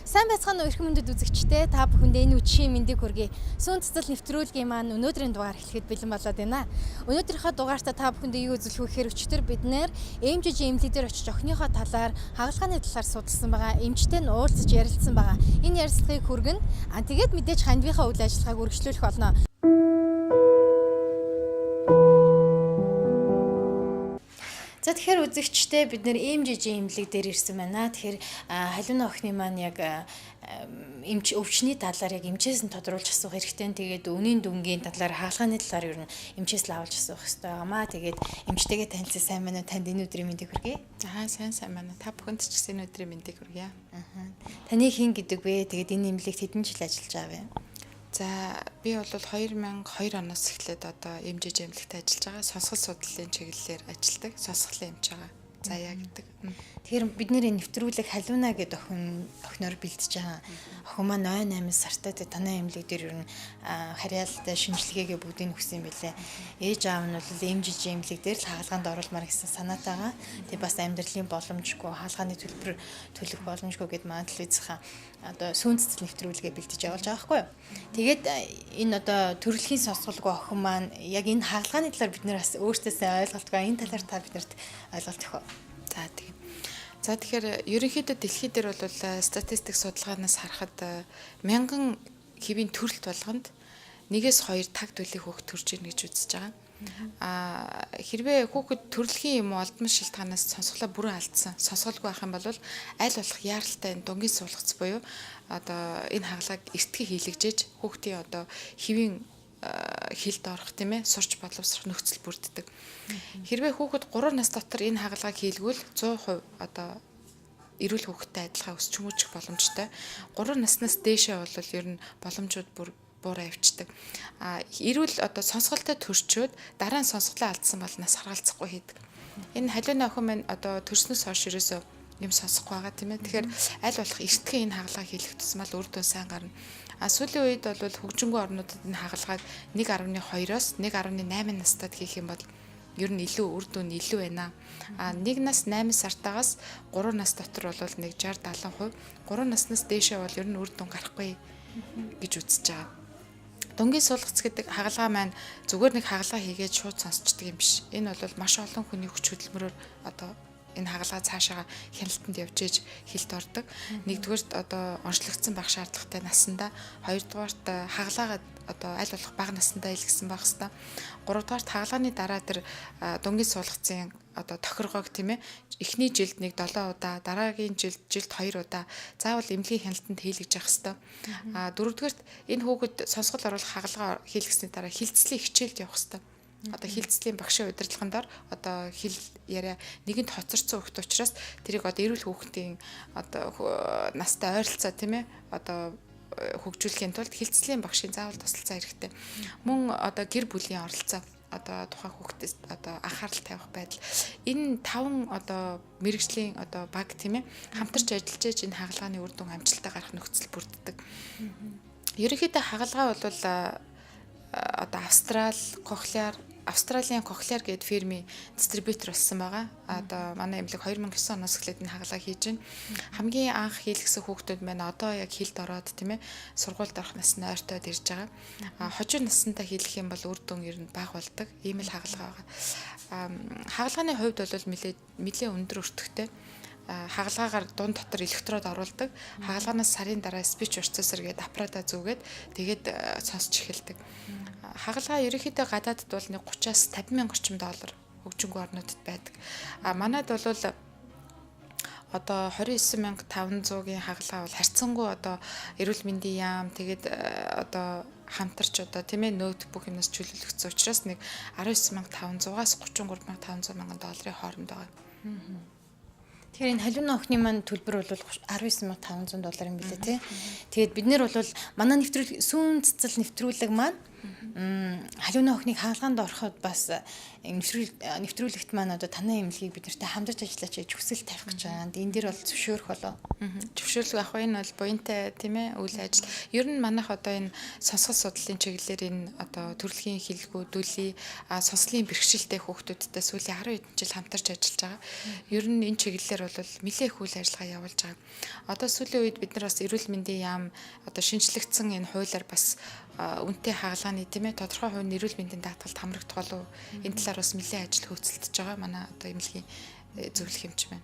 Сайн байцгаана уу эрхэм мөндөд үзэгчдээ та бүхэнд энэ үчийн мэндийг хүргэе. Сүүн цэцэл нэвтрүүлгийн маань өнөөдрийн дугаар эхлэхэд бэлэн болоод байна. Өнөөдрийнхөө дугаартаа та бүхэнд юу үзүүлэх вэ гэхээр өчтөр бид нэр эмжиж эмнэлэгдэр очиж охиныхоо талаар хагалгааны талаар судалсан байгаа. Эмчтэй нь уулзаж ярилцсан байгаа. Энэ ярилцлагыг хүргэн тэгээд мэдээж хандвийнхаа үйл ажиллагааг үргэлжлүүлэх болно. За тэгэхээр үзэгчтэй бид нэр эмжиж эмнэлэг дээр ирсэн байна. Тэгэхээр халиуны охины маань яг эмч өвчний талаар яг эмчээс нь тодруулж асуух хэрэгтэй. Тэгээд үнийн дүнгийн талаар хаалгааны талаар ер нь эмчээс л авалж асуух хэрэгтэй байгаамаа. Тэгээд эмчтэйгээ танилцсан сайн байна уу? Танд энэ өдрийн мэндийг хүргэе. За сайн байна. Та бүхэнд ч гэсэн энэ өдрийн мэндийг хүргэе. Таны хэн гэдэг вэ? Тэгээд энэ эмнэлэгт хэдэн жил ажиллаж байгаа вэ? За би бол 2002 оноос эхлээд одоо эмжиж эмнэлэгт ажиллаж байгаа. Сонсгол судлалын чиглэлээр ажилладаг. Сонсголын эмч байгаа. Заяа гэдэг. Тэгэхээр бид нэр нэвтрүүлэг халиуна гэдэг охиноор бэлдэж байгаа. Охин маань 8 сартай танай эмнэлэг дээр ер нь харьяалалтай шинжилгээгээ бүгдийг өгсөн юм билээ. Ээж аав нь бол эмжиж эмнэлэг дээр л хаалгаанд оруулмаар гэсэн санаатай байгаа. Тэгээ бас амьдралын боломжгүй, хаалгааны төлбөр төлөх боломжгүй гэд маань телевизийн одоо сүүн цэцэл нэвтрүүлгээ бэлдэж явуулж байгаа байхгүй юу. Тэгээд энэ одоо төрөлхийн сонсголгүй охин маань яг энэ хаалгааны талаар бид нэр бас өөртөөсөө ойлголтгүй энэ талаар та биднэрт ойлголт өгөх. За тийм. За тэгэхээр ерөнхийдөө дэлхийд дээр бол статистик судалгаанаас харахад 1000 хэвийн төрөлт болгонд 1-2 таг төлөв хүүхэд төрж ийн гэж үзэж байгаа. Хэрвээ хүүхэд төрөлхийн юм олдмол шилтгаанаас сонсголоо бүрэн алдсан, сонсголгүй байх юм бол аль болох яаралтай дунгийн суулгац буюу одоо энэ хагалгааг эртгээ хийлэгжээж хүүхдийн одоо хэвийн хилд орох тийм ээ сурч бодловсрох нөхцөл бүрддэг. Хэрвээ хүүхэд 3 нас дотор энэ хагалгааг хийлгүүл 100% одоо эрүүл хүүхэдтэй адилхан өсч хүмүүжих боломжтой. 3 наснаас дээшээ бол ер нь боломжууд буураа явцдаг. Эрүүл одоо сонсголтой төрчөөд дараа нь сонсголоо алдсан бол нас харгалзахгүй хийдэг. Энэ халиуны охин маань одоо төрснөөс хойш ерөөсөө юм сонсохгүй байгаа тийм ээ. Тэгэхээр аль болох эртхэн энэ хагалгааг хийлгэх тусмал үр дүн сайн гарна. Сүүлийн үед бол хөгжингүй орнуудад энэ хагалгааг 1.2-оос 1.8 настад хийх юм бол ер нь илүү үр дүн илүү байна. 1 нас 8 сартаагаас 3 нас дотор бол нэг 60-70%, 3 наснаас дээшээ бол ер нь үр дүн гарахгүй гэж үзэж байгаа. Дунгийн суулгац гэдэг хагалгаа маань зүгээр нэг хагалгаа хийгээд шууд сонсчдаг юм биш. Энэ бол маш олон хүний хүч хөдөлмөрөөр одоо энэ хагалгаа цаашаа хяналтанд явж ээж хилд ордог. Нэгдүгээрт одоо онцлогдсон байх шаардлагатай насандаа, хоёрдугаарт хагалгаагаа одоо аль болох бага насандаа илгэсэн байх хэвээр. Гуравдугаарт хагалгааны дараа тэр дунгийн суулгацын одоо тохиргоог тийм ээ эхний жилд нэг 7 удаа, дараагийн жилд 2 удаа заавал эмнэлгийн хяналтанд хийлгэж явах хэвээр. Дөрөвдүгээрт энэ хүүхэд сонсгол оруулах хагалгаа хийлгэсний дараа хилцлийн хичээлд явах хэвээр. Одоо хилцлийн багшийн удирдлагын дор одоо хил яриа нэгэнд хоцорсон хүүхэд учраас тэрийг одоо эрүүл хүүхдийн одоо настай ойролцоо тийм ээ одоо хөгжүүлэхийн тулд хилцлийн багшийн заавал тусалцаа хэрэгтэй. Мөн одоо гэр бүлийн оролцоо одоо тухайн хүүхдэд одоо анхаарал тавих байдал энэ 5 одоо мэрэгжлийн одоо баг тийм ээ хамтарч ажиллаж энэ хагалгааны үр дүн амжилттай гарах нөхцөл бүрддэг. Ерөнхийдөө хагалгаа бол одоо Австралийн Cochlear гэдэг фирмийн дистрибьютор болсон байгаа. Одоо манай эмнэлэг 2009 оноос эхлээд энэ хагалгааг хийж байна. Хамгийн анх хийлгэсэн хүүхдүүд маань одоо яг хилд ороод тийм ээ сургуульд орох насны ойртоод ирж байгаа. Хожим наснтай хийлгэх юм бол үр дүн ер нь бага болдог. Ийм л хагалгаа байгаа. Хагалгааны хувьд бол нэлээд өндөр өртөгтэй. Хагалгаагаар дунд дотор электрод оруулдаг. Хагалгаанаас сарын дараа speech processor гэдэг аппаратаа зүгээд тэгээд сонсч эхэлдэг. Хагалгаа ерөнхийдөө гадаадд бол нэг 30-аас 50,000 орчим доллар хөгжингүй орнуудад байдаг. Манайд бол одоо 29,500-ийн хагалгаа бол харьцангуй одоо эрүүл мэндийн яам тэгээд одоо хамтарч одоо тийм ээ ноутбук юмнаас чөлөөлөгдсөн учраас нэг 19,500-аас 33,500 мянган долларын хооронд байгаа. Тэгэхээр энэ халиуны охины маань төлбөр бол 19,500 доллар юм билээ тий. Тэгээд бид нэр бол манай сүүн цэцэл нэвтрүүлэг маань халууны охиныг хаалгаанд ороход бас нэвтрүүлэгт маань одоо танай эмнэлгийг бид нартай хамтарч ажиллаач гэж хүсэл тавих гэж байгаа. Энэ дээр бол зөвшөөрөх болов. Зөвшөөрлөг авах энэ бол буянтай тийм ээ үйл ажил. Ер нь манайх одоо энэ сонсгол судлалын чиглэлээр энэ одоо төрөлхийн хэлгүүдүүлээ сонслын бэрхшээлтэй хүүхдүүдтэй сүүлийн 10 хэдэн жил хамтарч ажиллаж байгаа. Ер нь энэ чиглэлээр бол нэлээд их үйл ажиллагаа явуулж байгаа. Одоо сүүлийн үед бид нар бас эрүүл мэндийн яам одоо шинжлэгдсэн энэ хуулиар бас үнэтэй хаалганы тийм ээ тодорхой хувийн эрүүл мэндийн даатгалд хамрагдах болов энэ талаар бас нэлээд ажил хөөцөлдөж байгаа. Манай одоо эмнэлгийн зөвлөх юмч байна.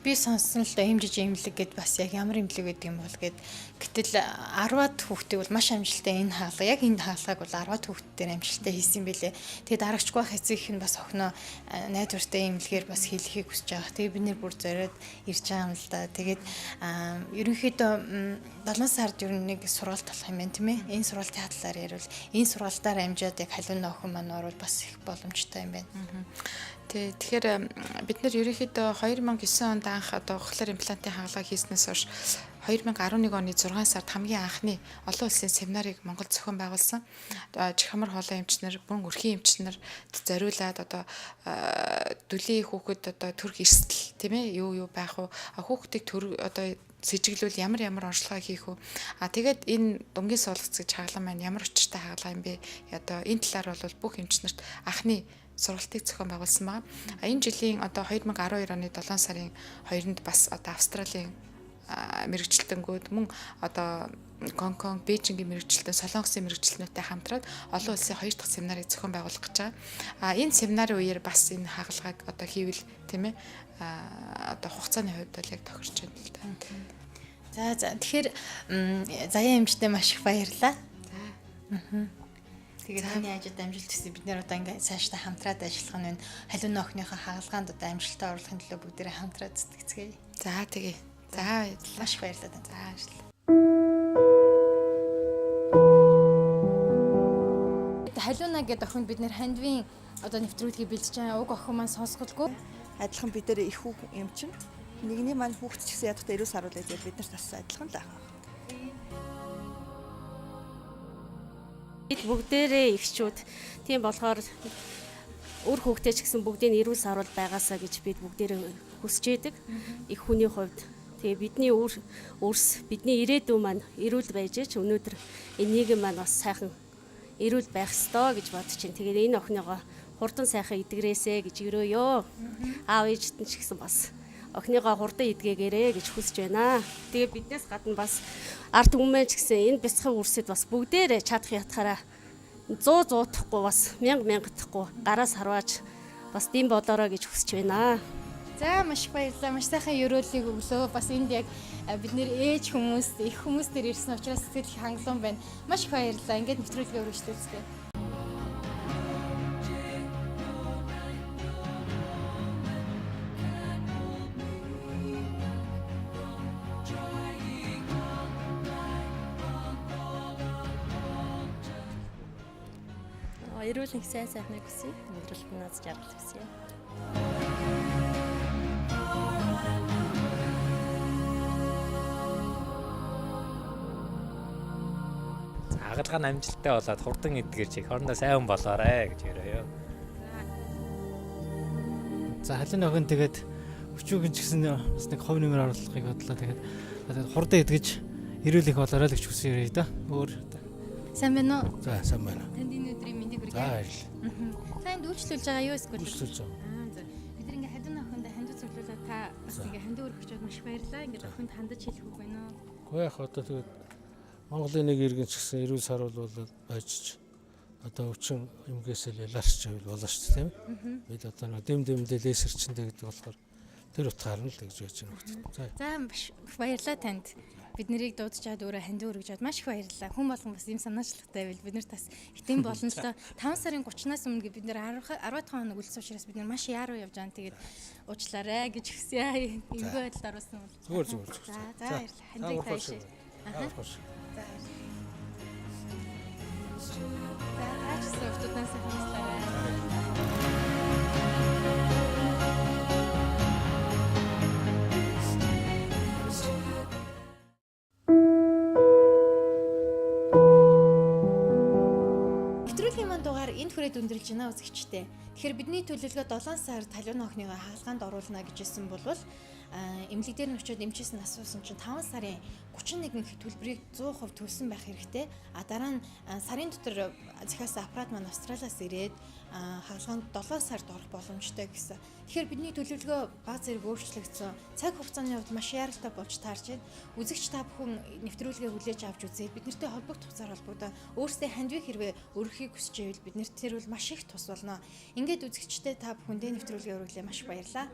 Би сонссон л да хэмжиж эмнэлэг гэд бас яг ямар эмнэлэг гэдэг юм бол гэд гэтэл 10-аад хүүхдийг бол маш амжилттай энэ хаалга яг энэ хаалгаг бол 10-аад хүүхдээр амжилттай хийсэн юм бэлээ. Тэгээд дарагчгүй байх эцэг нь бас охиноо найдвартай эмнэлгээр бас хийлэхийг хүсэж байгаа. Тэгээд бид нэр бүр зориод ирж байгаа юм л да. Тэгээд ерөнхийдөө 7 сард ер нь нэг сургалт болох юм байна тийм ээ. Энэ сургалтын талаар ярил. Энэ сургалтаар амжаад яг халууны охин маань орвол бас их боломжтой юм байна. Тэгэхээр бид нар ерөнхийдөө 2009 онд анх одоо ухлаар имплантын хаалгаа хийснээс хойш 2011 оны 6 сард хамгийн анхны олон улсын семинарыг Монгол зохион байгуулсан. Чихамар хоолой эмчнэр, мөн өрхийн эмчнэр зориулаад одоо дүлийн хүүхэд одоо төрх эрсдэл тийм ээ юу байх вэ? Хүүхдийг одоо сэжиглүүл ямар онцлогоо хийх вэ? Тэгээд энэ дунгийн суулгац гэж хаалга маань ямар учиртай хаалга юм бэ? Одоо энэ талаар бол бүх эмчнэрт анхны сургалтыг зохион байгуулсан байна. Энэ жилийн одоо 2012 оны 7 сарын 2-нд бас одоо Австралийн мэрэгчлэлтэнгүүд мөн одоо Гонконг, Бээжингийн мэрэгчлэлтэн, Солонгосын мэрэгчлэлтнүүдтэй хамтраад олон улсын 2 дахь семинарыг зохион байгуулах гэж байгаа. Энэ семинарын үеэр бас энэ хаалгааг одоо хийвэл тийм ээ одоо хугацааны хувьд бол яг тохирч байна л да. За тэгэхээр заяа эмчтэй маш их баярлалаа. Тэгээд таны ажилд амжилт хүсье. Бид нэр одоо ингээд цаашдаа хамтраад ажиллах нь халууны охиныхоо хаалгаанд одоо амжилттай оруулахын төлөө бүгдээрээ хамтраад зүтгэцгээе. За тэгээ. За маш их баярлалаа. За баярлалаа. Халууна гэдэг охинд бид нэр хандвийн одоо нэвтрүүлгийг бэлдэж байгаа. Уг охин маань сонсголгүй. Адилхан бид нэр их хүүхэн эмчин. Нэгний маань хүүхэд ч гэсэн ядахта эрүүл саруулаа гэж бид нарт бас адилхан л аа. Бид бүгдээрээ ихчүүд. Тийм болохоор өөр хүүхдээ ч гэсэн бүгдийг эрүүл саруул байгаасаа гэж бид бүгдээрээ хүсэж байдаг. Их хүний хувьд. Тэгээ бидний өөрс бидний ирээдүйн маань эрүүл байж ч өнөөдөр энийг маань бас сайхан эрүүл байх ёстой гэж бодож чинь. Тэгээд энэ охиныгоо хурдан сайхан идэгрээсэ гэж өрөөё. Аав ээжтэн ч гэсэн бас охиныгоо хурдан идгээгээрэй гэж хүсэж байна. Тэгээ биднээс гадна бас ард түмэн ч гэсэн энэ бяцхан үрсэд бас бүгдээрээ чадах ятахаараа 100 тахгүй бас 1000 тахгүй гараас харваач бас дэм болоорой гэж хүсэж байна. За маш баярлалаа. Маш сайхан өрөөлийг өглөө. Бас энд яг бид нэр ээж хүмүүс, их хүмүүс төр ирсэн учраас сэтгэл их хангалуун байна. Маш их баярлалаа. Ингээд нэвтрүүлгээ өргөжлүүлцгээе. Эрүүл их сайхныг хүсье. Өнөөдрөл нууц жаргал хүсье. Агалгаа амжилттай болоод хурдан эдгэрч их хоорондоо сайн болоорой гэж өрөөё. За халууны охин тэгээд өчүүгэн ч гэсэн бас нэг хов нэмэр оруулахыг бодлоо. Тэгээд хурдан эдгэж эрүүл их болоорой л гэж хүсье өрөөё да. Өөр Сайн байна уу? за сайн байна. Танд энэ өдрийн мэндийг хүргэе. За баярлалаа. Сайн дүүжлүүлж байгаа юу эсвэл? Үйлчлүүлж байгаа. За. Бид нар ингээ халууны охинд хандаж зөвлөлөө та бас ингээ хандаа өргөчөөд маш баярлалаа. Ингээ охинд хандаж хэлэх үг байна уу? Гэхдээ яг одоо тэгээд Монголын нэг иргэн ч гэсэн эрүүл саруул болоод байжч одоо өвчин эмгээсэл ялаарч байвал болно шүү дээ тийм ээ. Бид одоо нэг дэмдэмдээ лесерчэндээ гэдэг болохоор тэр утгаар нь л гэж яаж байна. За маш баярлалаа танд. Бид нарыг дуудчихад өөрөө хандив өргөж аваад маш их баярлалаа. Хүн болгон бас ийм санаачлагтай байвал бид нарт бас хэдийн болно л доо. 5 сарын 30-наас өмнө бид нар 10 хоног үлдсэн учраас бид нар маш яруу явж байгаа. Тэгээд уучлаарай гэж хүсье. Эвгүй байдалд оруулсан бол. Зүгээр. За баярлалаа. Хандив таашаа. За таашаа өвтөднөөс хамслаарай. энд хүрээд өндөрлж байна үзэгчтэй. Тэгэхээр бидний төлөвлөгөө 7 сард халуун охиныгоо хаалгаанд оруулна гэж хэлсэн бол эмнэлэг дээр нь очиод эмчээс нь асуусан чинь 5 сарын 31 төлбөрийг 100% төлсөн байх хэрэгтэй. Дараа нь сарын дотор захиас аппарат маань Австралиас ирээд хаалгаанд 7 сард орох боломжтой гэсэн. Тэгэхээр бидний төлөвлөгөө баг зэрэг өөрчлөгдсөн. Цаг хугацааны хувьд маш яралтай болж таарч байна. Үзэгч та бүхэн нэвтрүүлгээ хүлээж авч үзээд бид нартэй холбогдох хугацаар холбогдоо өөрсдөө хандвиг хэрвээ өргөхийг хүсч байвал бид нарт тэр бол маш их тус болно. Ингээд үзэгчтэй та бүхэндээ нэвтрүүлгээ өргөлөө маш баярлалаа.